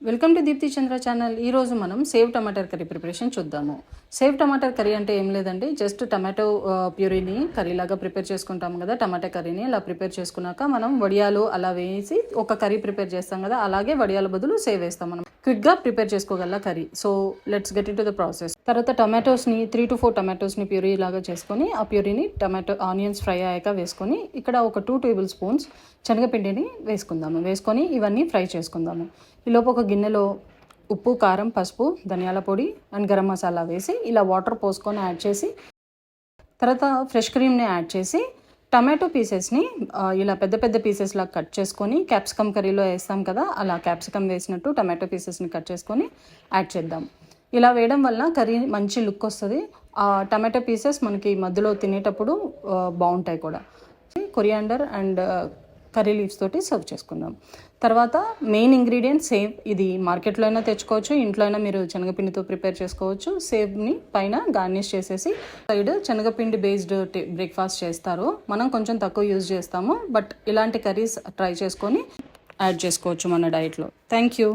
Welcome to Deepti Chandra channel. ఈరోజు మనం sev tamatar curry preparation చూద్దాము. సేవ్ టమాటర్ కర్రీ అంటే ఏం లేదండి, జస్ట్ టమాటో ప్యూరీని కర్రీలాగా ప్రిపేర్ చేసుకుంటాం కదా. టమాటా కర్రీని ఇలా ప్రిపేర్ చేసుకున్నాక మనం వడియాలు అలా వేసి ఒక కర్రీ ప్రిపేర్ చేస్తాం కదా, అలాగే వడియాల బదులు సేవ్ వేస్తాం. మనం క్విక్గా ప్రిపేర్ చేసుకోగల curry. So let's get in to the process. తర్వాత టమాటోస్ని 3 to 4 టమాటోస్ని ప్యూరీ లాగా చేసుకొని ఆ ప్యూరీని టమాటో ఆనియన్స్ ఫ్రై అయ్యాక వేసుకొని ఇక్కడ ఒక 2 టేబుల్ స్పూన్స్ శనగపిండిని వేసుకుందాము. వేసుకొని ఇవన్నీ ఫ్రై చేసుకుందాము. ఈలోపు ఒక గిన్నెలో ఉప్పు, కారం, పసుపు, ధనియాల పొడి అండ్ గరం మసాలా వేసి ఇలా వాటర్ పోసుకొని యాడ్ చేసి తర్వాత ఫ్రెష్ క్రీమ్ని యాడ్ చేసి టమాటో పీసెస్ని ఇలా పెద్ద పెద్ద పీసెస్లా కట్ చేసుకొని క్యాప్సికమ్ కర్రీలో వేస్తాం కదా, అలా క్యాప్సికమ్ వేసినట్టు టమాటో పీసెస్ని కట్ చేసుకొని యాడ్ చేద్దాం. ఇలా వేయడం వల్ల కర్రీ మంచి లుక్ వస్తుంది. ఆ టమాటో పీసెస్ మనకి మధ్యలో తినేటప్పుడు బాగుంటాయి కూడా. కొరియాండర్ అండ్ కర్రీ లీవ్స్ తోటి సర్వ్ చేసుకుందాం. తర్వాత మెయిన్ ఇంగ్రీడియంట్ సేవ్. ఇది మార్కెట్లో అయినా తెచ్చుకోవచ్చు, ఇంట్లో అయినా మీరు శనగపిండితో ప్రిపేర్ చేసుకోవచ్చు. సేవ్ని పైన గార్నిష్ చేసేసి సైడ్ శనగపిండి బేస్డ్ బ్రేక్ఫాస్ట్ చేస్తారు. మనం కొంచెం తక్కువ యూజ్ చేస్తాము, బట్ ఇలాంటి కర్రీస్ ట్రై చేసుకొని యాడ్ చేసుకోవచ్చు మన డైట్లో. Thank you.